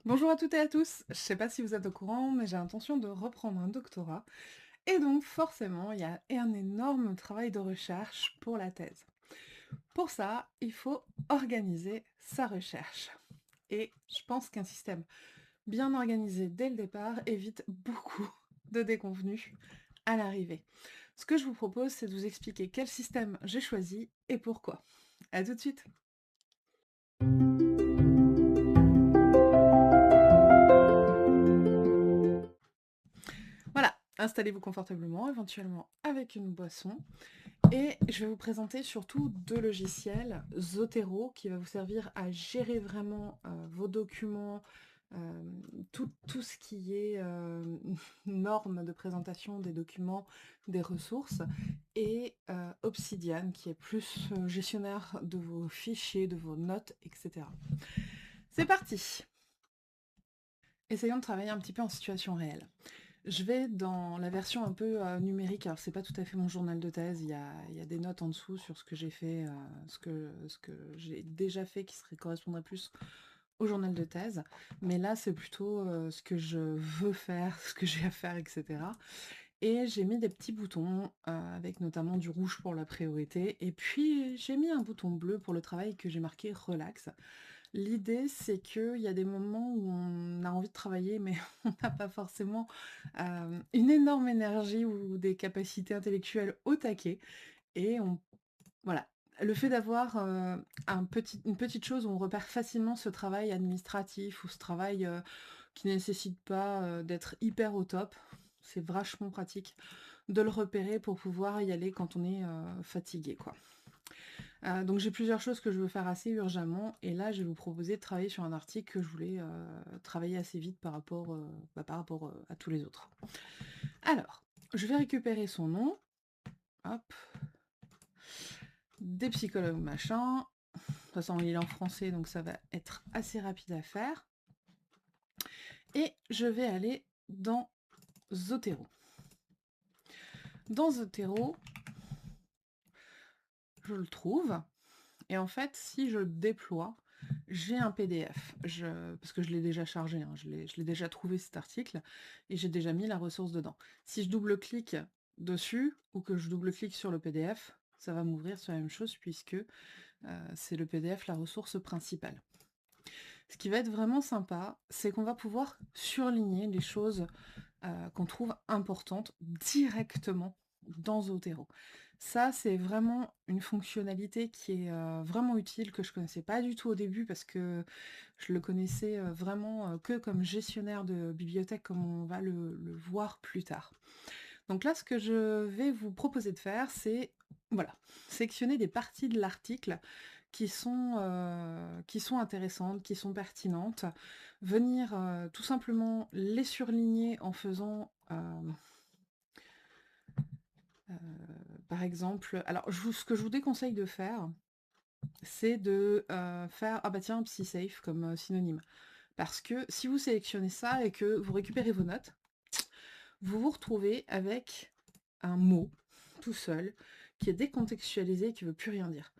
Bonjour à toutes et à tous. Je sais pas si vous êtes au courant, mais j'ai l'intention de reprendre un doctorat. Et donc, forcément, il y a un énorme travail de recherche pour la thèse. Pour ça, il faut organiser sa recherche. Et je pense qu'un système bien organisé dès le départ évite beaucoup de déconvenus à l'arrivée. Ce que je vous propose, c'est de vous expliquer quel système j'ai choisi et pourquoi. À tout de suite. Voilà, installez-vous confortablement, éventuellement avec une boisson. Et je vais vous présenter surtout deux logiciels, Zotero, qui va vous servir à gérer vraiment vos documents, euh, tout ce qui est normes de présentation des documents, des ressources, et Obsidian, qui est plus gestionnaire de vos fichiers, de vos notes, etc. C'est parti. Essayons de travailler un petit peu en situation réelle. Je vais dans la version un peu numérique, alors c'est pas tout à fait mon journal de thèse, il y a des notes en dessous sur ce que j'ai fait, ce que j'ai déjà fait qui correspondrait plus au journal de thèse, mais là c'est plutôt ce que je veux faire, ce que j'ai à faire, etc. Et j'ai mis des petits boutons, avec notamment du rouge pour la priorité, et puis j'ai mis un bouton bleu pour le travail que j'ai marqué relax. L'idée, c'est qu'il y a des moments où on a envie de travailler, mais on n'a pas forcément une énorme énergie ou des capacités intellectuelles au taquet. Et voilà. Le fait d'avoir une petite chose où on repère facilement ce travail administratif ou ce travail qui ne nécessite pas d'être hyper au top, c'est vachement pratique de le repérer pour pouvoir y aller quand on est fatigué, quoi. Donc j'ai plusieurs choses que je veux faire assez urgemment et là je vais vous proposer de travailler sur un article que je voulais travailler assez vite par rapport à tous les autres. Alors, je vais récupérer son nom, hop, des psychologues machin. De toute façon il est en français donc ça va être assez rapide à faire. Et je vais aller dans Zotero. Dans Zotero, je le trouve. Et en fait, si je le déploie, j'ai un PDF. Parce que je l'ai déjà chargé, hein, je l'ai déjà trouvé cet article, et j'ai déjà mis la ressource dedans. Si je double-clique dessus, ou que je double-clique sur le PDF, ça va m'ouvrir sur la même chose, puisque c'est le PDF, la ressource principale. Ce qui va être vraiment sympa, c'est qu'on va pouvoir surligner les choses qu'on trouve importantes directement dans Zotero. Ça, c'est vraiment une fonctionnalité qui est vraiment utile, que je connaissais pas du tout au début parce que je le connaissais vraiment que comme gestionnaire de bibliothèque, comme on va le voir plus tard. Donc là, ce que je vais vous proposer de faire, c'est voilà, sélectionner des parties de l'article qui sont intéressantes, qui sont pertinentes, venir tout simplement les surligner en faisant, par exemple, alors ce que je vous déconseille de faire, c'est de faire, ah bah tiens, PsySafe comme synonyme. Parce que si vous sélectionnez ça et que vous récupérez vos notes, vous vous retrouvez avec un mot tout seul qui est décontextualisé et qui ne veut plus rien dire.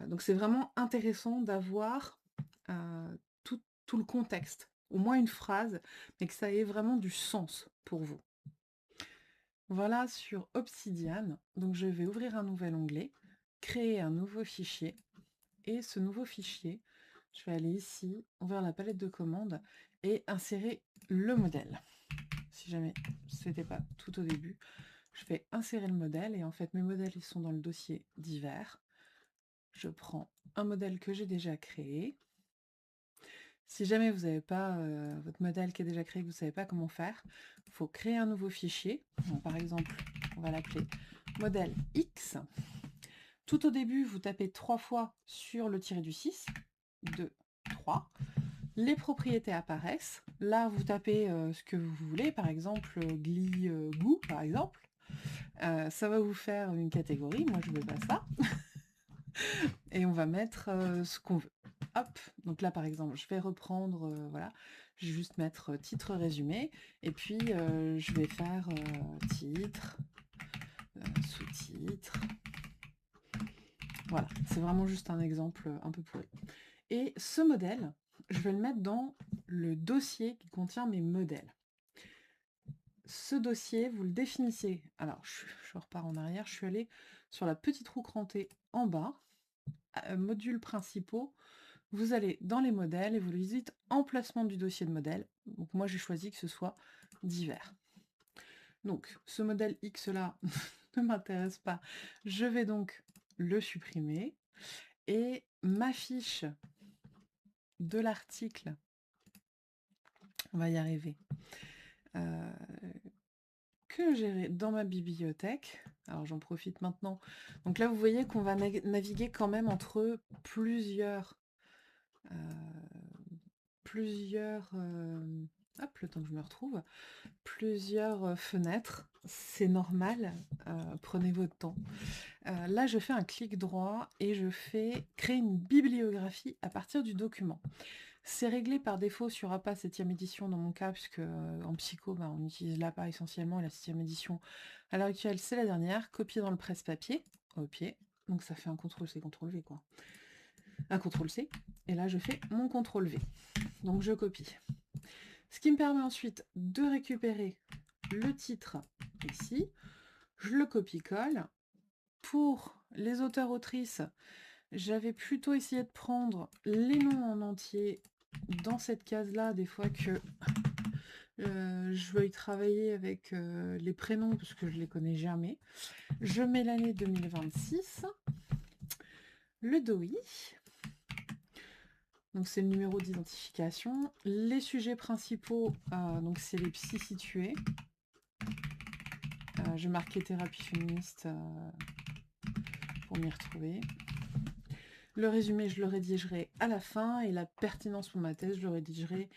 Donc c'est vraiment intéressant d'avoir tout le contexte, au moins une phrase, mais que ça ait vraiment du sens pour vous. Voilà sur Obsidian. Donc je vais ouvrir un nouvel onglet, créer un nouveau fichier, et ce nouveau fichier, je vais aller ici, ouvrir la palette de commandes et insérer le modèle. Si jamais ce n'était pas tout au début, je vais insérer le modèle et en fait mes modèles ils sont dans le dossier divers. Je prends un modèle que j'ai déjà créé. Si jamais vous n'avez pas votre modèle qui est déjà créé, que vous ne savez pas comment faire, il faut créer un nouveau fichier. Donc, par exemple, on va l'appeler modèle X. Tout au début, vous tapez 3 fois sur le tiré du 6, 2, 3. Les propriétés apparaissent. Là, vous tapez ce que vous voulez, par exemple, gli goût, par exemple. Ça va vous faire une catégorie. Moi, je veux pas ça. Et on va mettre ce qu'on veut. Hop, donc là par exemple, je vais reprendre, voilà, je vais juste mettre titre résumé, et puis je vais faire titre, sous-titre, voilà, c'est vraiment juste un exemple un peu pourri. Et ce modèle, je vais le mettre dans le dossier qui contient mes modèles. Ce dossier, vous le définissez. Alors, je repars en arrière, je suis allée sur la petite roue crantée en bas, modules principaux. Vous allez dans les modèles et vous lui dites emplacement du dossier de modèle. Donc moi, j'ai choisi que ce soit divers. Donc, ce modèle X là ne m'intéresse pas. Je vais donc le supprimer. Et ma fiche de l'article, on va y arriver, que j'ai dans ma bibliothèque. Alors j'en profite maintenant. Donc là, vous voyez qu'on va naviguer quand même entre plusieurs hop, le temps que je me retrouve, plusieurs fenêtres. C'est normal, prenez votre temps. Là, je fais un clic droit et je fais créer une bibliographie à partir du document. C'est réglé par défaut sur APA 7e édition dans mon cas, puisque en psycho, on utilise l'APA essentiellement, et la 6e édition à l'heure actuelle, c'est la dernière. Copier dans le presse-papier, au pied. Donc ça fait un CTRL-C, CTRL-V, quoi. Un CTRL-C, et là je fais mon CTRL-V. Donc je copie. Ce qui me permet ensuite de récupérer le titre ici. Je le copie-colle. Pour les auteurs-autrices, j'avais plutôt essayé de prendre les noms en entier dans cette case-là, des fois que je veux y travailler avec les prénoms, parce que je ne les connais jamais. Je mets l'année 2026, le DOI, donc c'est le numéro d'identification, les sujets principaux, donc c'est les psy situés. Je marquais thérapie féministe pour m'y retrouver. Le résumé, je le rédigerai à la fin, et la pertinence pour ma thèse, je le rédigerai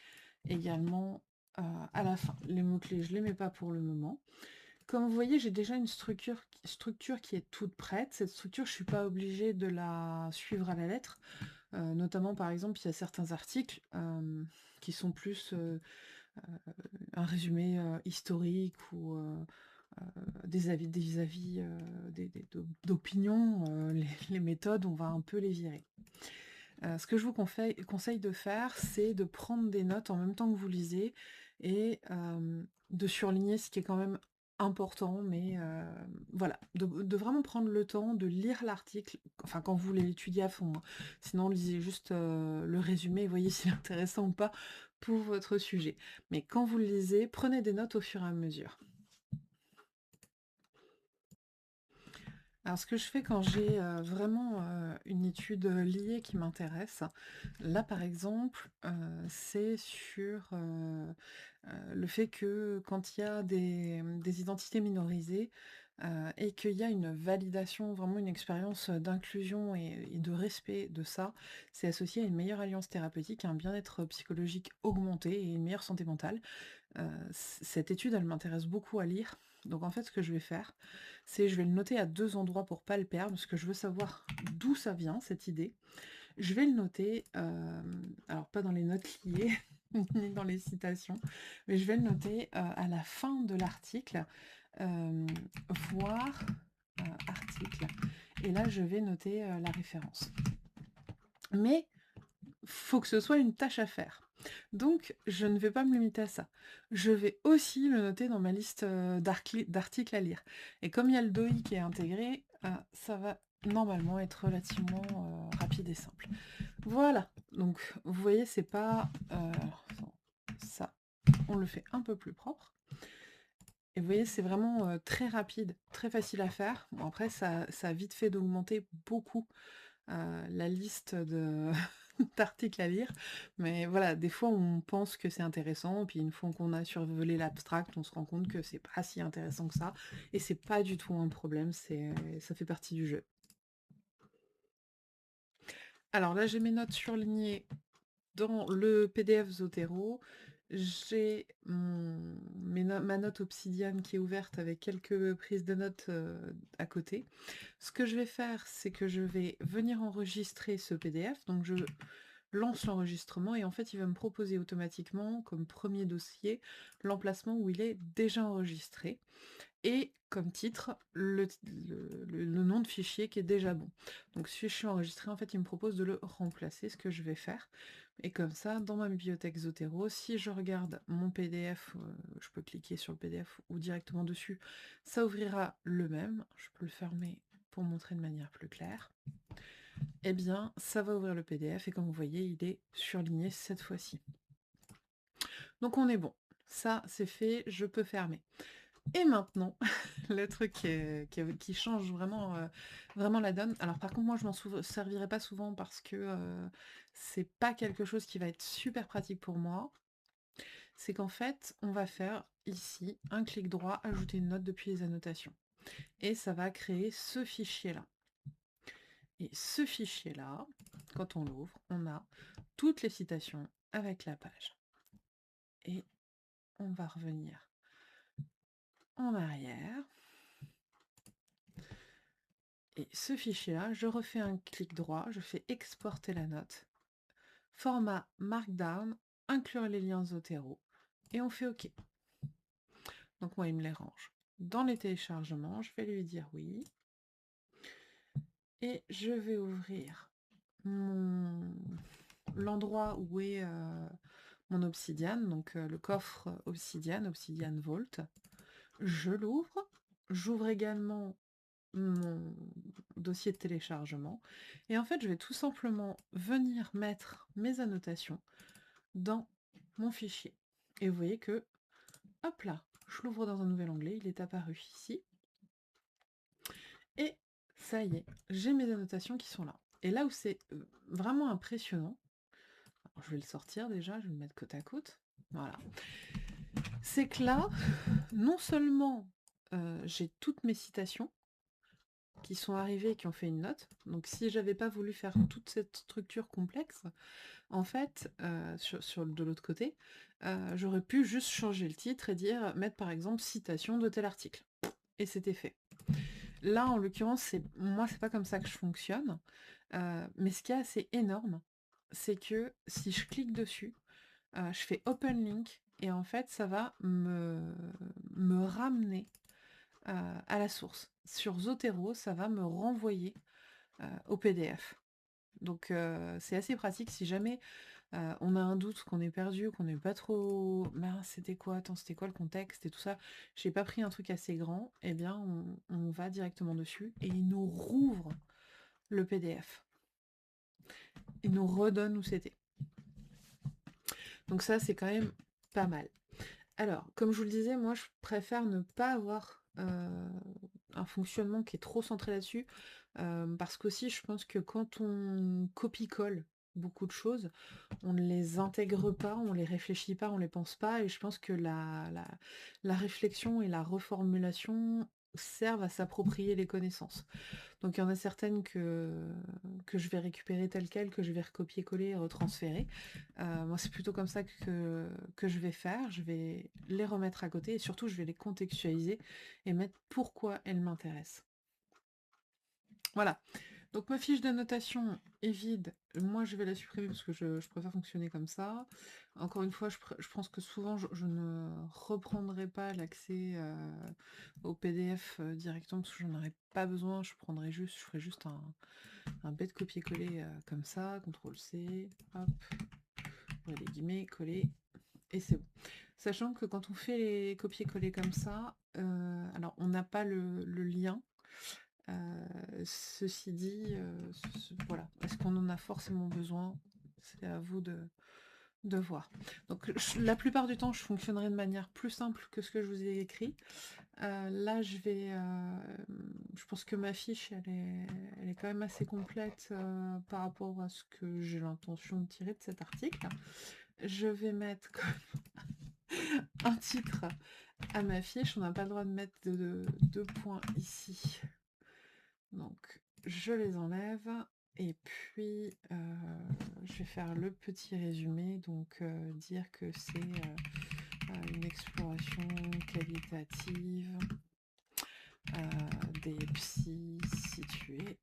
également à la fin. Les mots-clés, je ne les mets pas pour le moment. Comme vous voyez, j'ai déjà une structure qui est toute prête. Cette structure, je ne suis pas obligée de la suivre à la lettre. Notamment, par exemple, il y a certains articles qui sont plus un résumé historique ou des avis, d'opinion. Les méthodes, on va un peu les virer. Ce que je vous conseille de faire, c'est de prendre des notes en même temps que vous lisez et de surligner ce qui est quand même important, mais voilà, de vraiment prendre le temps de lire l'article, enfin quand vous voulez l'étudier à fond, hein. Sinon lisez juste le résumé et voyez s'il est intéressant ou pas pour votre sujet. Mais quand vous le lisez, prenez des notes au fur et à mesure. Alors ce que je fais quand j'ai vraiment une étude liée qui m'intéresse, là par exemple, c'est sur le fait que quand il y a des identités minorisées et qu'il y a une validation, vraiment une expérience d'inclusion et de respect de ça, c'est associé à une meilleure alliance thérapeutique, à un bien-être psychologique augmenté et une meilleure santé mentale. Cette étude, elle m'intéresse beaucoup à lire. Donc en fait, ce que je vais faire, c'est je vais le noter à 2 endroits pour pas le perdre, parce que je veux savoir d'où ça vient, cette idée. Je vais le noter, alors pas dans les notes liées, ni dans les citations, mais je vais le noter à la fin de l'article, voir article. Et là, je vais noter la référence. Mais faut que ce soit une tâche à faire. Donc, je ne vais pas me limiter à ça. Je vais aussi le noter dans ma liste d'articles à lire. Et comme il y a le DOI qui est intégré, ça va normalement être relativement rapide et simple. Voilà. Donc, vous voyez, c'est pas ça. On le fait un peu plus propre. Et vous voyez, c'est vraiment très rapide, très facile à faire. Bon, après, ça a vite fait d'augmenter beaucoup la liste d'articles à lire. Mais voilà, des fois on pense que c'est intéressant, puis une fois qu'on a survolé l'abstract, on se rend compte que c'est pas si intéressant que ça. Et c'est pas du tout un problème, ça fait partie du jeu. Alors là, j'ai mes notes surlignées dans le PDF Zotero. J'ai ma note Obsidian qui est ouverte avec quelques prises de notes à côté. Ce que je vais faire, c'est que je vais venir enregistrer ce PDF. Donc je lance l'enregistrement et en fait il va me proposer automatiquement comme premier dossier l'emplacement où il est déjà enregistré et comme titre le nom de fichier qui est déjà bon. Donc si je suis enregistré, en fait il me propose de le remplacer, ce que je vais faire. Et comme ça, dans ma bibliothèque Zotero, si je regarde mon PDF, je peux cliquer sur le PDF ou directement dessus, ça ouvrira le même. Je peux le fermer pour montrer de manière plus claire. Eh bien, ça va ouvrir le PDF et comme vous voyez, il est surligné cette fois-ci. Donc on est bon. Ça, c'est fait, je peux fermer. Et maintenant, le truc qui change vraiment, vraiment la donne. Alors par contre, moi, je m'en servirai pas souvent parce que c'est pas quelque chose qui va être super pratique pour moi. C'est qu'en fait, on va faire ici un clic droit, ajouter une note depuis les annotations. Et ça va créer ce fichier-là. Et ce fichier-là, quand on l'ouvre, on a toutes les citations avec la page. Et on va revenir en arrière. Et ce fichier-là, je refais un clic droit, je fais exporter la note, format Markdown, inclure les liens Zotero, et on fait OK. Donc moi, il me les range. Dans les téléchargements, je vais lui dire oui. Et je vais ouvrir l'endroit où est mon obsidiane, donc le coffre obsidiane Vault. Je l'ouvre. J'ouvre également mon dossier de téléchargement. Et en fait, je vais tout simplement venir mettre mes annotations dans mon fichier. Et vous voyez que, hop là, je l'ouvre dans un nouvel onglet, il est apparu ici. Et ça y est, j'ai mes annotations qui sont là. Et là où c'est vraiment impressionnant, alors je vais le sortir déjà, je vais le mettre côte à côte, voilà, c'est que là, non seulement j'ai toutes mes citations qui sont arrivées et qui ont fait une note, donc si j'avais pas voulu faire toute cette structure complexe, en fait, de l'autre côté, j'aurais pu juste changer le titre et dire, mettre par exemple citation de tel article. Et c'était fait. Là, en l'occurrence, moi, c'est pas comme ça que je fonctionne. Mais ce qui est assez énorme, c'est que si je clique dessus, je fais Open Link et en fait, ça va me ramener à la source. Sur Zotero, ça va me renvoyer au PDF. Donc, c'est assez pratique si jamais on a un doute, qu'on est perdu, qu'on n'est pas trop... Ben, c'était quoi? Attends, c'était quoi le contexte et tout ça? J'ai pas pris un truc assez grand. Eh bien, on va directement dessus et il nous rouvre le PDF. Il nous redonne où c'était. Donc ça, c'est quand même pas mal. Alors, comme je vous le disais, moi, je préfère ne pas avoir un fonctionnement qui est trop centré là-dessus, parce qu'aussi, je pense que quand on copie-colle beaucoup de choses, on ne les intègre pas, on les réfléchit pas, on les pense pas, et je pense que la réflexion et la reformulation servent à s'approprier les connaissances. Donc il y en a certaines que je vais récupérer telles quelles, que je vais recopier-coller et retransférer. Moi, c'est plutôt comme ça que je vais faire. Je vais les remettre à côté et surtout, je vais les contextualiser et mettre pourquoi elles m'intéressent. Voilà. Donc ma fiche d'annotation est vide. Moi, je vais la supprimer parce que je préfère fonctionner comme ça. Encore une fois, je pense que souvent, je ne reprendrai pas l'accès au PDF directement parce que j'en aurais pas besoin. Je ferai juste un bête copier-coller comme ça, CTRL-C, hop, ouvrez les guillemets, coller, et c'est bon. Sachant que quand on fait les copier-coller comme ça, alors on n'a pas le lien. Ceci dit, voilà, est-ce qu'on en a forcément besoin? C'est à vous de voir. Donc la plupart du temps, je fonctionnerai de manière plus simple que ce que je vous ai écrit. Là, je pense que ma fiche, elle est quand même assez complète par rapport à ce que j'ai l'intention de tirer de cet article. Je vais mettre un titre à ma fiche. On n'a pas le droit de mettre deux points ici. Donc, je les enlève. Et puis, je vais faire le petit résumé. Donc, dire que c'est une exploration qualitative des psys situés.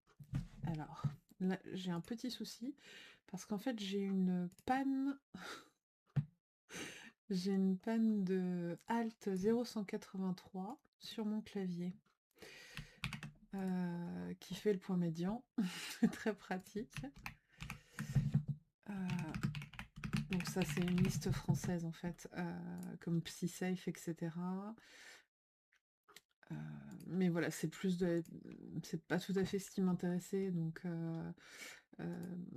Alors, là, j'ai un petit souci parce qu'en fait, j'ai une panne. J'ai une panne de Alt 0183 sur mon clavier qui fait le point médian. C'est très pratique. ça c'est une liste française en fait, comme PsySafe, etc. Mais voilà, c'est pas tout à fait ce qui m'intéressait, donc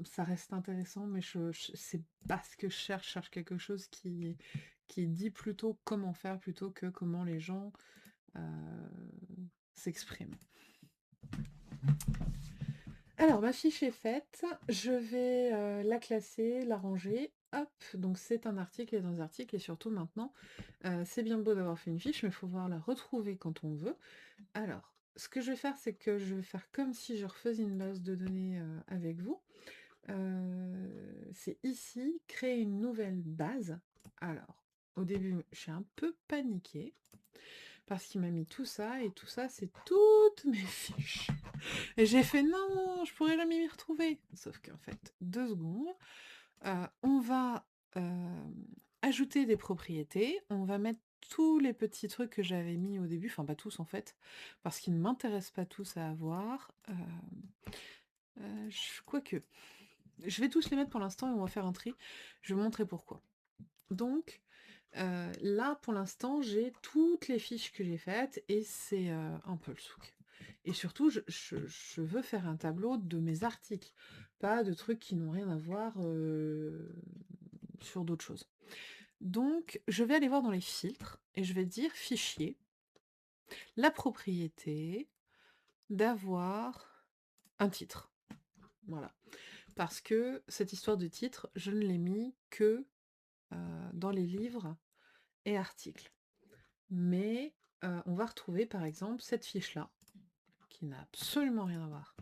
ça reste intéressant, mais c'est pas ce que je cherche quelque chose qui dit plutôt comment faire plutôt que comment les gens s'expriment. Alors, ma fiche est faite, je vais la classer, la ranger. Hop, donc c'est un article et dans un article, et surtout maintenant, c'est bien beau d'avoir fait une fiche, mais il faut pouvoir la retrouver quand on veut. Alors, ce que je vais faire, c'est que je vais faire comme si je refaisais une base de données avec vous. C'est ici, créer une nouvelle base. Alors, au début, j'ai un peu paniqué, parce qu'il m'a mis tout ça, et tout ça, c'est toutes mes fiches. Et j'ai fait non, je pourrais jamais m'y retrouver. Sauf qu'en fait, 2 secondes, on va ajouter des propriétés, on va mettre tous les petits trucs que j'avais mis au début, enfin pas tous en fait, parce qu'ils ne m'intéressent pas tous à avoir. Quoique, je vais tous les mettre pour l'instant et on va faire un tri. Je vais vous montrer pourquoi. Donc, là, pour l'instant, j'ai toutes les fiches que j'ai faites et c'est un peu le souk. Et surtout, je veux faire un tableau de mes articles, pas de trucs qui n'ont rien à voir sur d'autres choses. Donc, je vais aller voir dans les filtres et je vais dire fichier, la propriété d'avoir un titre. Voilà. Parce que cette histoire de titre, je ne l'ai mis que dans les livres et articles. Mais on va retrouver par exemple cette fiche-là, qui n'a absolument rien à voir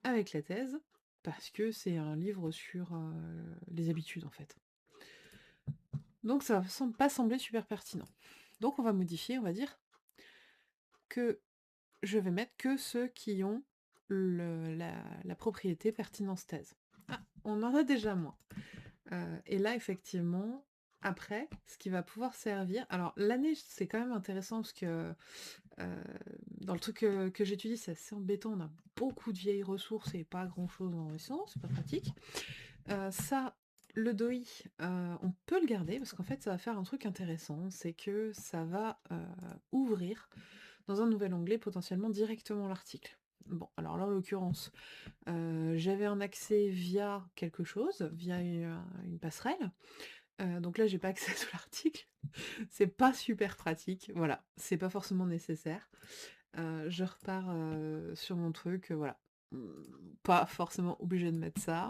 avec la thèse, parce que c'est un livre sur les habitudes en fait. Donc ça va pas sembler super pertinent. Donc on va modifier, on va dire que je vais mettre que ceux qui ont la propriété pertinence thèse. Ah, on en a déjà moins. Et là, effectivement, après, ce qui va pouvoir servir... Alors, l'année, c'est quand même intéressant parce que dans le truc que j'étudie, c'est assez embêtant. On a beaucoup de vieilles ressources et pas grand-chose en récent, c'est pas pratique. Ça, le DOI, on peut le garder parce qu'en fait, ça va faire un truc intéressant. C'est que ça va ouvrir dans un nouvel onglet potentiellement directement l'article. Bon, alors là, en l'occurrence, j'avais un accès via quelque chose, via une passerelle. Donc là, j'ai pas accès à tout l'article. C'est pas super pratique, voilà, c'est pas forcément nécessaire. Je repars sur mon truc, voilà. Pas forcément obligé de mettre ça.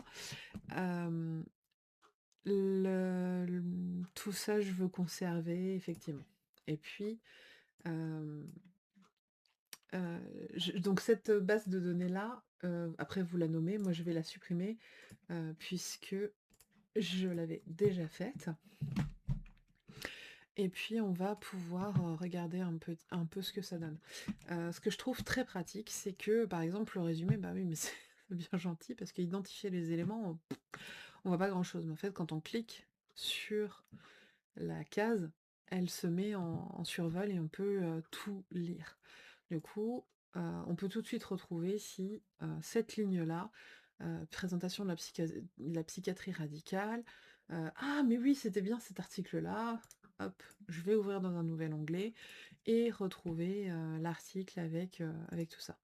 Euh, tout ça, je veux conserver, effectivement. Et puis, euh, donc cette base de données-là, après vous la nommez, moi je vais la supprimer, puisque je l'avais déjà faite. Et puis on va pouvoir regarder un peu ce que ça donne. Ce que je trouve très pratique, c'est que par exemple le résumé, bah oui, mais c'est bien gentil parce qu'identifier les éléments, on voit pas grand chose. Mais en fait, quand on clique sur la case, elle se met en survol et on peut tout lire. Du coup, on peut tout de suite retrouver si cette ligne-là, présentation de la psychiatrie radicale, ah mais oui, c'était bien cet article-là, hop, je vais ouvrir dans un nouvel onglet et retrouver l'article avec tout ça,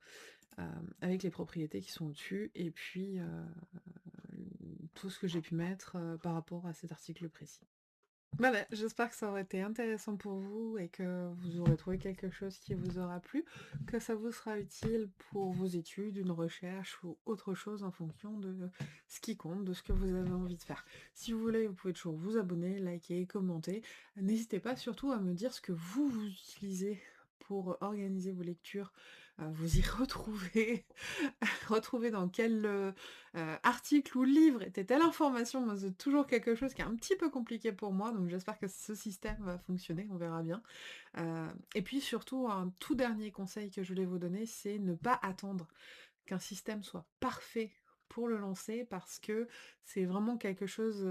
avec les propriétés qui sont au-dessus, et puis tout ce que j'ai pu mettre par rapport à cet article précis. Voilà, j'espère que ça aura été intéressant pour vous et que vous aurez trouvé quelque chose qui vous aura plu, que ça vous sera utile pour vos études, une recherche ou autre chose en fonction de ce qui compte, de ce que vous avez envie de faire. Si vous voulez, vous pouvez toujours vous abonner, liker, commenter. N'hésitez pas surtout à me dire ce que vous utilisez pour organiser vos lectures, vous y retrouvez, retrouver dans quel article ou livre était telle information. Moi, c'est toujours quelque chose qui est un petit peu compliqué pour moi, donc j'espère que ce système va fonctionner, on verra bien. Et puis surtout, un tout dernier conseil que je voulais vous donner, c'est ne pas attendre qu'un système soit parfait pour le lancer, parce que c'est vraiment quelque chose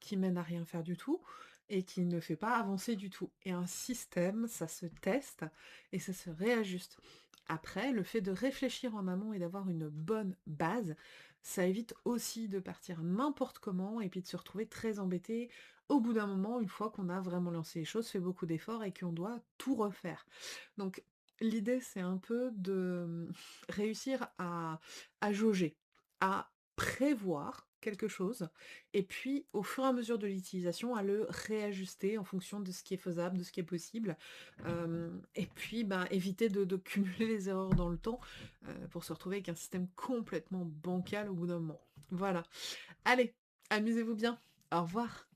qui mène à rien faire du tout et qui ne fait pas avancer du tout. Et un système, ça se teste et ça se réajuste. Après, le fait de réfléchir en amont et d'avoir une bonne base, Ça évite aussi de partir n'importe comment et puis de se retrouver très embêté au bout d'un moment, une fois qu'on a vraiment lancé les choses, fait beaucoup d'efforts et qu'on doit tout refaire. Donc l'idée, c'est un peu de, réussir à jauger, à prévoir quelque chose et puis au fur et à mesure de l'utilisation, à le réajuster en fonction de ce qui est faisable, de ce qui est possible. Et puis, ben, éviter de cumuler les erreurs dans le temps, pour se retrouver avec un système complètement bancal au bout d'un moment. Voilà. Allez, amusez-vous bien. Au revoir.